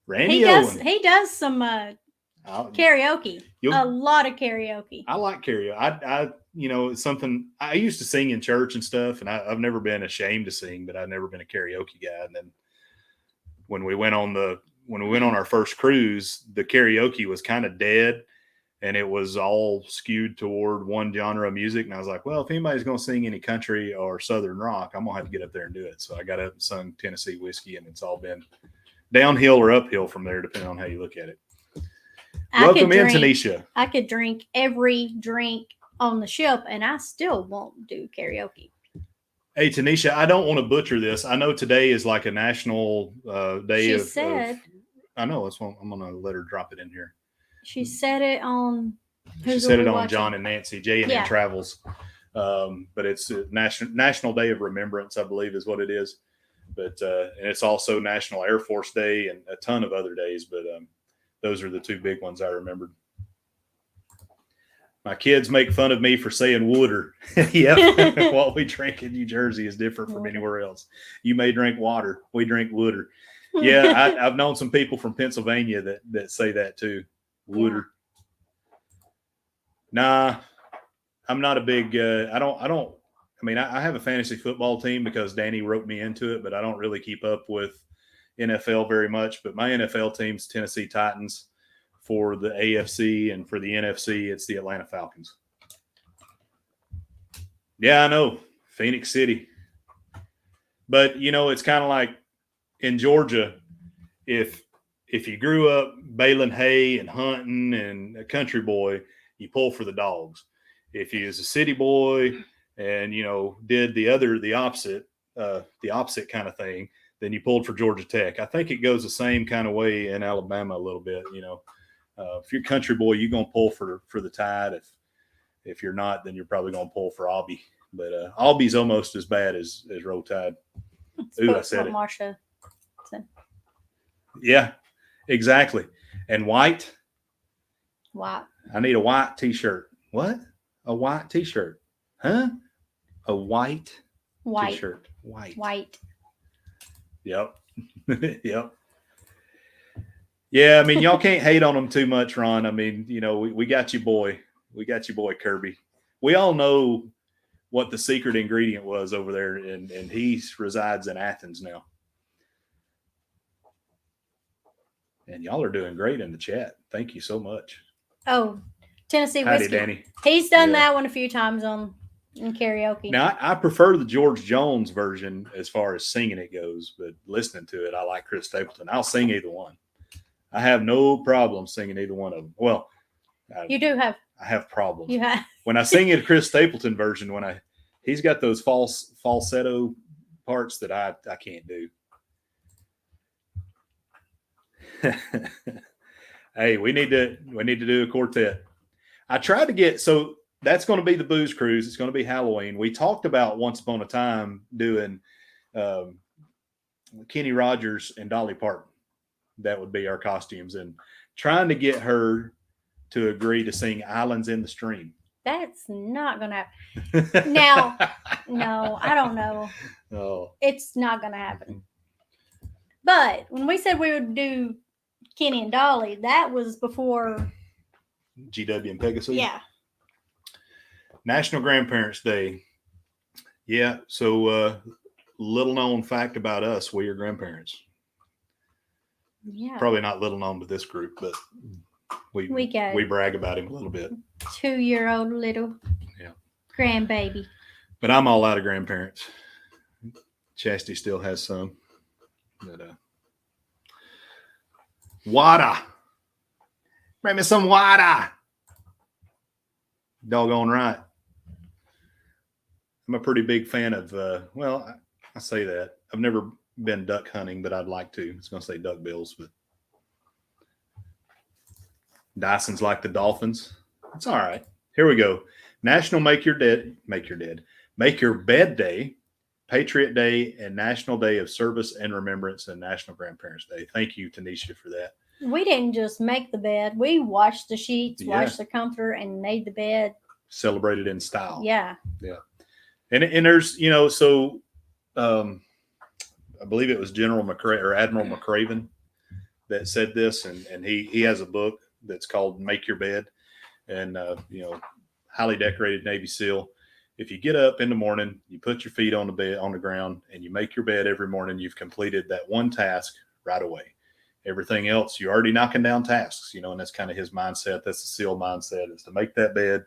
Randy
He
Owen.
does some karaoke. A lot of karaoke.
I like karaoke. I it's something I used to sing in church and stuff, and I've never been ashamed to sing, but I've never been a karaoke guy. And then when we went on our first cruise, the karaoke was kind of dead, and it was all skewed toward one genre of music. And I was like, well, if anybody's going to sing any country or Southern rock, I'm going to have to get up there and do it. So I got up and sung Tennessee Whiskey, and it's all been downhill or uphill from there, depending on how you look at it. Welcome in, Tanisha.
I could drink every drink on the ship, and I still won't do karaoke.
Hey, Tanisha, I don't want to butcher this. I know today is like a national day I know. That's what I'm going to let her drop it in here.
She said it on.
She said it on John and Nancy, J&N Travels. But it's a National Day of Remembrance, I believe is what it is. But and it's also National Air Force Day and a ton of other days. But those are the two big ones I remembered. My kids make fun of me for saying water. Yep. What we drink in New Jersey is different from anywhere else. You may drink water. We drink water. Yeah, I've known some people from Pennsylvania that say that too. Water. Nah, I'm not a big. I have a fantasy football team because Danny wrote me into it, but I don't really keep up with NFL very much. But my NFL team's Tennessee Titans. For the AFC, and for the NFC, it's the Atlanta Falcons. Yeah, I know. Phoenix City. But, it's kind of like in Georgia, if you grew up baling hay and hunting and a country boy, you pull for the Dogs. If you was a city boy and, did the opposite kind of thing, then you pulled for Georgia Tech. I think it goes the same kind of way in Alabama a little bit, if you're a country boy, you're going to pull for the Tide. If you're not, then you're probably going to pull for Aubie. But Aubie's almost as bad as Roll Tide. Ooh, I said it.
Marsha said.
Yeah, exactly. And white.
White.
I need a white T-shirt. What? A white T-shirt? Huh? A white T-shirt. White. Yep. Yep. Yeah, I mean, y'all can't hate on them too much, Ron. I mean, we got you, boy. We got you, boy, Kirby. We all know what the secret ingredient was over there, and he resides in Athens now. And y'all are doing great in the chat. Thank you so much.
Oh, Tennessee
Howdy,
Whiskey.
Danny.
He's done that one a few times in karaoke.
Now, I prefer the George Jones version as far as singing it goes, but listening to it, I like Chris Stapleton. I'll sing either one. I have no problem singing either one of them. Well,
you do have.
I have problems.
You have. When
I sing it Chris Stapleton version, he's got those falsetto parts that I can't do. Hey, we need to do a quartet. I tried to get, so that's going to be the booze cruise. It's going to be Halloween. We talked about once upon a time doing Kenny Rogers and Dolly Parton. That would be our costumes, and trying to get her to agree to sing Islands in the Stream.
That's not going to happen. Now, no, I don't know.
Oh,
It's not going to happen. But when we said we would do Kenny and Dolly, that was before.
GW and Pegasus.
Yeah.
National Grandparents Day. Yeah. So, little known fact about us: we are grandparents.
Yeah.
Probably not little known to this group, but we brag about him a little bit.
2-year-old little grandbaby.
But I'm all out of grandparents. Chastity still has some. But water. Bring me some water. Doggone right. I'm a pretty big fan of, I say that. I've never been duck hunting, but I'd like to. It's going to say duck bills, but Dyson's like the Dolphins. It's all right. Here we go. National Make Your Bed Day, Patriot Day, and National Day of Service and Remembrance, and National Grandparents Day. Thank you, Tanisha, for that.
We didn't just make the bed. We washed the sheets, washed the comforter, and made the bed.
Celebrated in style.
Yeah.
Yeah. And there's, so I believe it was Admiral McCraven that said this, and he has a book that's called Make Your Bed, and highly decorated Navy SEAL. If you get up in the morning, you put your feet on the ground, and you make your bed every morning, you've completed that one task right away. Everything else, you're already knocking down tasks, and that's kind of his mindset. That's the SEAL mindset, is to make that bed.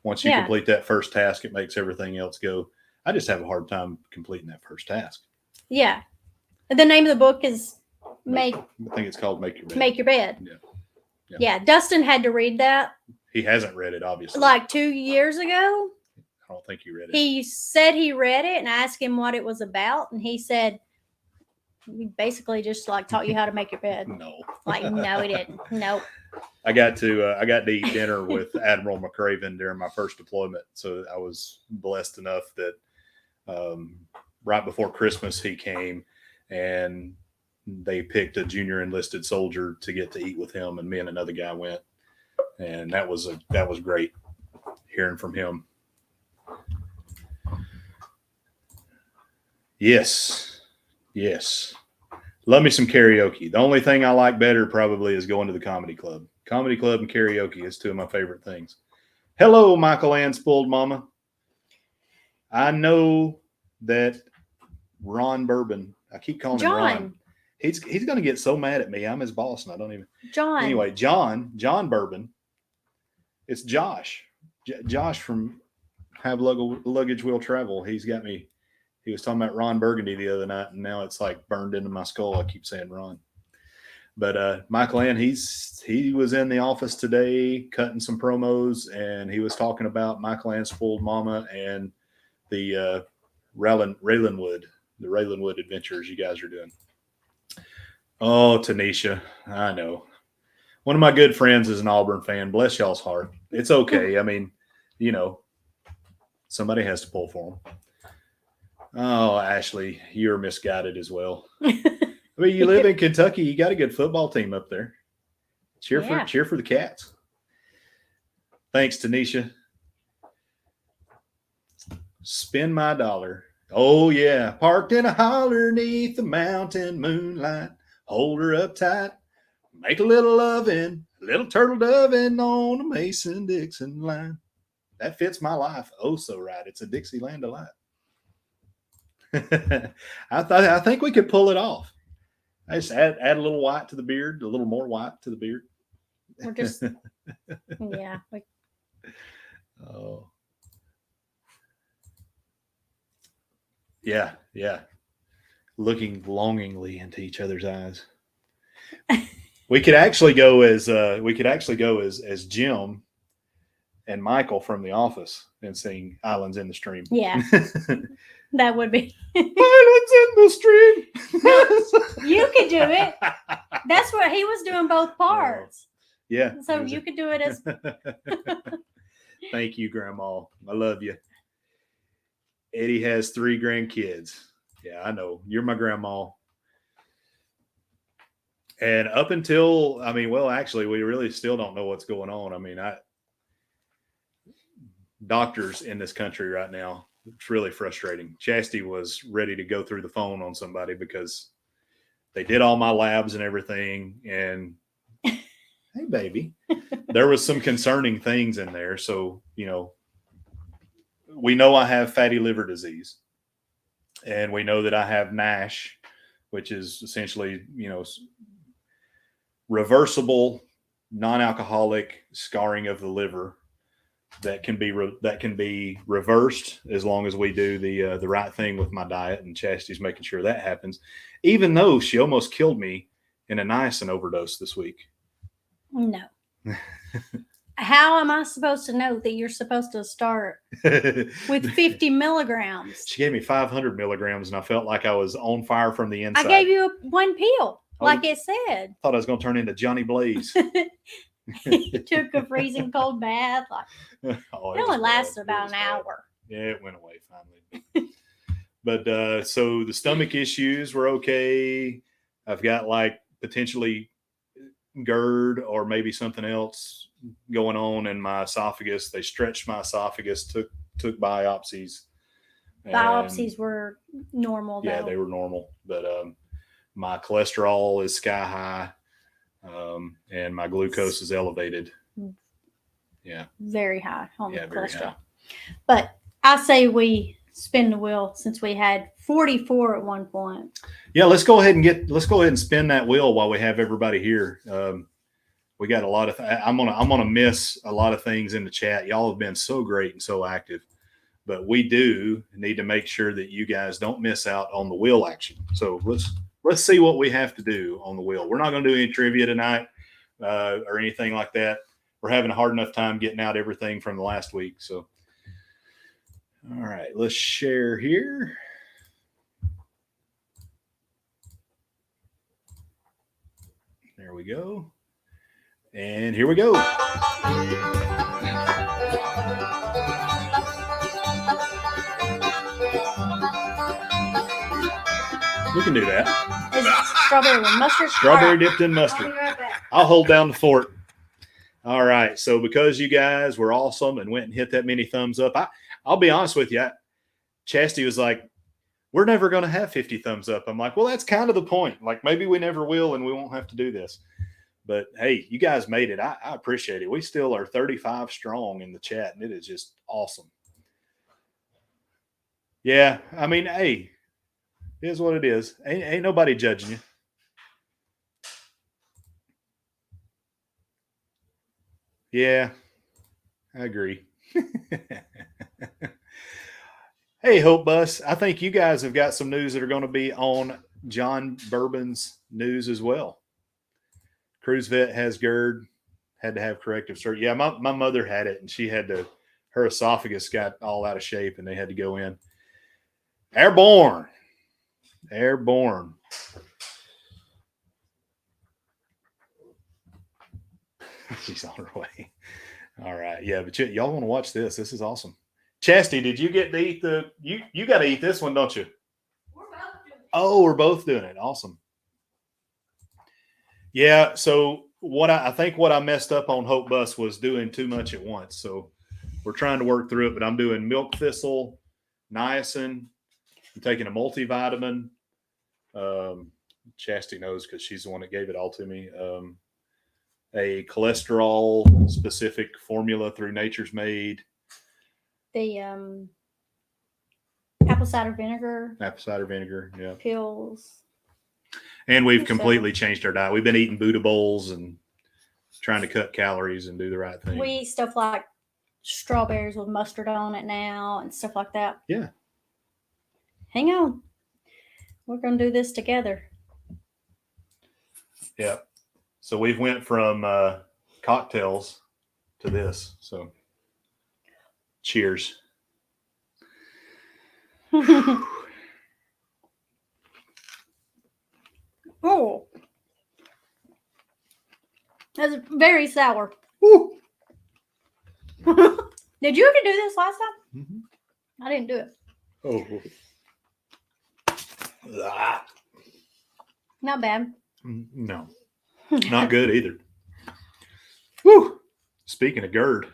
Once you complete that first task, it makes everything else go. I just have a hard time completing that first task.
Yeah. The name of the book is I
think it's called Make Your Bed.
Make Your Bed. Yeah. Dustin had to read that.
He hasn't read it, obviously.
Like 2 years ago.
I don't think he read it.
He said he read it, and I asked him what it was about, and he said, we basically just taught you how to make your bed.
No.
No, he didn't. Nope.
I got to eat dinner with Admiral McCraven during my first deployment. So I was blessed enough that right before Christmas he came, and they picked a junior enlisted soldier to get to eat with him, and me and another guy went, and that was great hearing from him. Yes. Love me some karaoke. The only thing I like better probably is going to the comedy club. Comedy club and karaoke is two of my favorite things. Hello, Michael Ann Spoiled Mama. I know that Ron Bourbon, I keep calling him Ron. He's going to get so mad at me. I'm his boss, and I don't even.
John.
Anyway, John Bourbon. It's Josh. Josh from Have Luggage Will Travel. He's got me. He was talking about Ron Burgundy the other night, and now it's burned into my skull. I keep saying Ron. But Michael Ann, he was in the office today cutting some promos, and he was talking about Michael Ann Spoiled Mama and the Raylanwood adventures you guys are doing. Oh, Tanisha, I know. One of my good friends is an Auburn fan. Bless y'all's heart. It's okay. I mean, somebody has to pull for them. Oh, Ashley, you're misguided as well. I mean, you live in Kentucky. You got a good football team up there. Cheer for the Cats. Thanks, Tanisha. Spend my dollar. Oh, yeah. Parked in a holler 'neath the mountain moonlight. Hold her up tight. Make a little lovin', a little turtle dovin' on a Mason-Dixon line. That fits my life oh so right. It's a Dixieland delight. I think we could pull it off. I just add a little white to the beard, a little more white to the beard.
We're just, yeah.
Oh, yeah. Looking longingly into each other's eyes. We could actually go as Jim and Michael from The Office and sing "Islands in the Stream."
Yeah, that would be
"Islands in the Stream."
You could do it. That's what he was doing, both parts.
Yeah.
So you could do it as.
Thank you, Grandma. I love you. Eddie has 3 grandkids. Yeah, I know. You're my grandma. And up until, actually, we really still don't know what's going on. I mean, doctors in this country right now. It's really frustrating. Chastity was ready to go through the phone on somebody because they did all my labs and everything. And hey, baby, there was some concerning things in there. So, you know, we know I have fatty liver disease, and we know that I have NASH, which is essentially, you know, reversible, non-alcoholic scarring of the liver that can be reversed as long as we do the right thing with my diet. And Chastity's making sure that happens, even though she almost killed me in a niacin overdose this week.
No. How am I supposed to know that you're supposed to start with 50 milligrams?
She gave me 500 milligrams, and I felt like I was on fire from the inside.
I gave you one pill, like it said.
Thought I was going to turn into Johnny Blaze.
You took a freezing cold bath. Like,
Oh,
it only
was
lasted
bad.
about
It was
an
bad.
hour.
Yeah, it went away finally. But so the stomach issues were okay. I've got like potentially GERD or maybe something else going on in my esophagus. They stretched my esophagus, took biopsies.
Biopsies were normal,
Yeah,
though.
they were normal. But my cholesterol is sky high, and my glucose is elevated. Yeah.
Very high on the
Very
cholesterol.
high.
But I say we spin the wheel since we had 44 at one point.
Yeah, let's go ahead and spin that wheel while we have everybody here. We got a lot of. I'm gonna miss a lot of things in the chat. Y'all have been so great and so active, but we do need to make sure that you guys don't miss out on the wheel action. So let's see what we have to do on the wheel. We're not going to do any trivia tonight or anything like that. We're having a hard enough time getting out everything from the last week. So, all right, let's share here. There we go. And here we go. We can do that.
Is it strawberry with mustard?
Strawberry
All right.
dipped in
I'll
mustard.
be right back.
I'll hold down the fort. All right. So because you guys were awesome and went and hit that many thumbs up, I'll be honest with you. Chastity was like, we're never going to have 50 thumbs up. I'm like, well, that's kind of the point. Like maybe we never will and we won't have to do this. But hey, you guys made it. I appreciate it. We still are 35 strong in the chat, and it is just awesome. Yeah. I mean, hey, it is what it is. Ain't nobody judging you. Yeah, I agree. Hey, Hope Bus. I think you guys have got some news that are going to be on John Bourbon's news as well. Cruise vet has GERD, had to have corrective surgery. Yeah, my mother had it, and she had to, her esophagus got all out of shape, and they had to go in. Airborne. She's on her way. All right. Yeah, but y'all want to watch this. This is awesome. Chastity, did you get to eat you got to eat this one, don't you?
We're both doing it.
Oh, we're both doing it. Awesome. Yeah. So I think what I messed up on Hope Bus was doing too much at once. So we're trying to work through it, but I'm doing milk thistle, niacin. I'm taking a multivitamin. Chastity knows because she's the one that gave it all to me. A cholesterol specific formula through Nature's Made.
The apple cider vinegar
Yeah.
pills.
And we've completely changed our diet. We've been eating Buddha bowls and trying to cut calories and do the right thing.
We eat stuff like strawberries with mustard on it now and stuff like that.
Yeah.
Hang on. We're going to do this together.
Yeah. So we've went from cocktails to this. So cheers.
Oh. That's very sour.
Woo.
Did you ever do this last time?
Mm-hmm.
I didn't do it.
Oh. Ah.
Not bad.
No. Not good either. Woo. Speaking of GERD.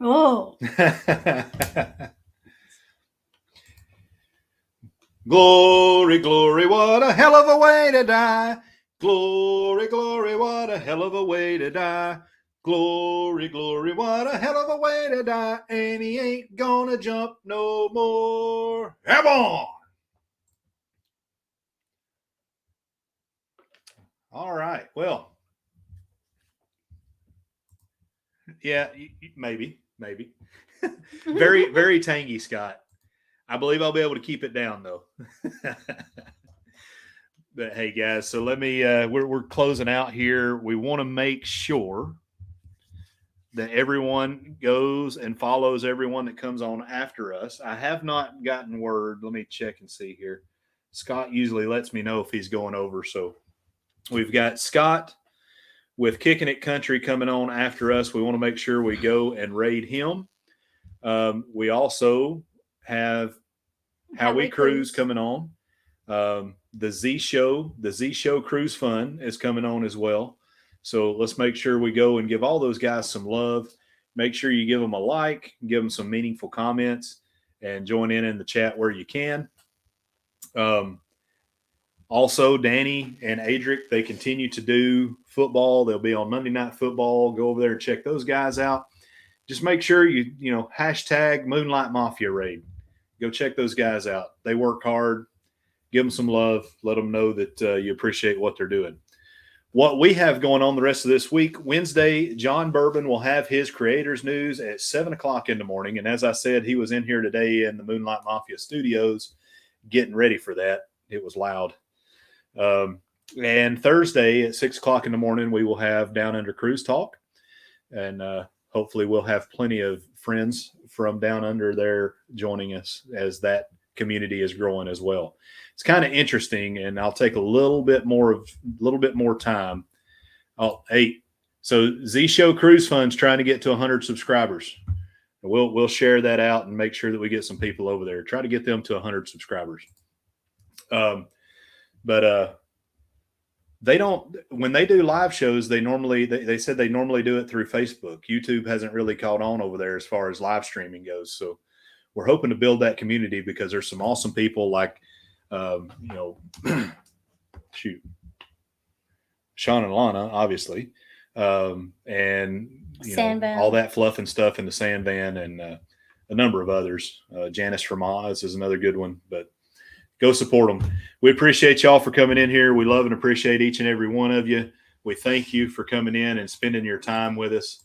Oh,
Glory, glory, what a hell of a way to die. Glory, glory, what a hell of a way to die. Glory, glory, what a hell of a way to die. And he ain't gonna jump no more. Come on. All right. Well, yeah, maybe. Very, very tangy, Scott. I believe I'll be able to keep it down though. But hey, guys, so let me. We're closing out here. We want to make sure that everyone goes and follows everyone that comes on after us. I have not gotten word. Let me check and see here. Scott usually lets me know if he's going over. So we've got Scott with Kicking It Country coming on after us. We want to make sure we go and raid him. We also have How We Cruise coming on. The Z Show Cruise Fun is coming on as well. So let's make sure we go and give all those guys some love. Make sure you give them a like, give them some meaningful comments, and join in the chat where you can. Also, Danny and Adric, they continue to do football. They'll be on Monday Night Football. Go over there and check those guys out. Just make sure you hashtag Moonlight Mafia Raid. Go check those guys out. They work hard. Give them some love. Let them know that you appreciate what they're doing. What we have going on the rest of this week, Wednesday, John Bourbon will have his creators news at 7 o'clock in the morning. And as I said, he was in here today in the Moonlight Mafia studios getting ready for that. It was loud. And Thursday at 6 o'clock in the morning, we will have Downunder Cruise Talk. And hopefully we'll have plenty of friends from Downunder there joining us as that community is growing as well. It's kind of interesting, and I'll take a little bit more time. Oh, hey, so Z Show Cruise Fun's trying to get to 100 subscribers. We'll share that out and make sure that we get some people over there. Try to get them to 100 subscribers. But they don't, when they do live shows, they said they normally do it through Facebook. YouTube hasn't really caught on over there as far as live streaming goes. So we're hoping to build that community because there's some awesome people like, Sean and Lana, obviously, and all that fluff and stuff in the sand van, and a number of others. Janice from Oz is another good one, but go support them. We appreciate y'all for coming in here. We love and appreciate each and every one of you. We thank you for coming in and spending your time with us.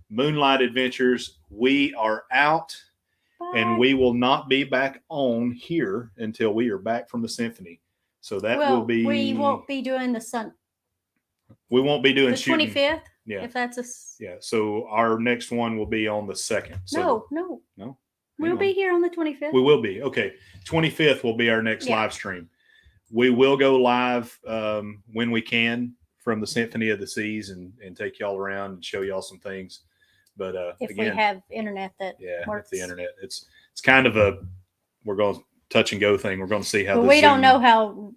Moonlight Adventures, we are out. And we will not be back on here until we are back from the Symphony. So that will be.
We won't be doing the sun.
We won't be doing
the 25th.
Yeah.
If that's
Yeah. So our next one will be on the 2nd. So
no.
We'll
be here on the 25th.
We will be. Okay. 25th will be our next live stream. We will go live when we can from the Symphony of the Seas and take y'all around and show y'all some things. But
if
again,
we have internet that works.
The internet, it's kind of we're going to touch and go thing. We're going to see how.
But we don't know how.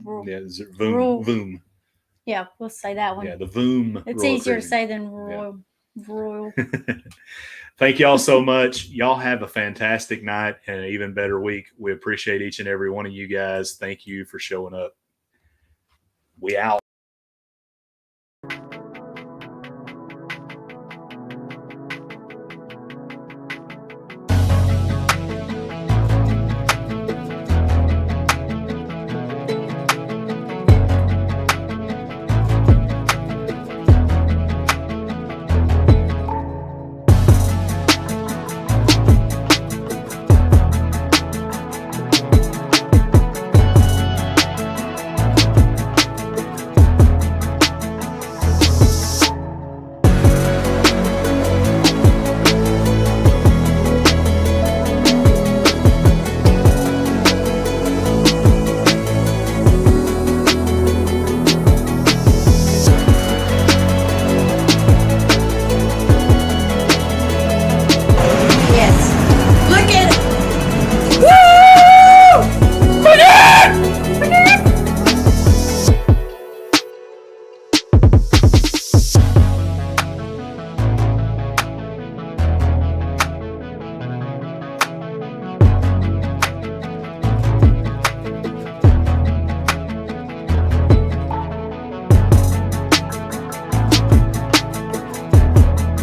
Voom.
Yeah, we'll say that one.
Yeah, the Voom.
It's easier to say than Royal.
Thank y'all so much. Y'all have a fantastic night and an even better week. We appreciate each and every one of you guys. Thank you for showing up. We out.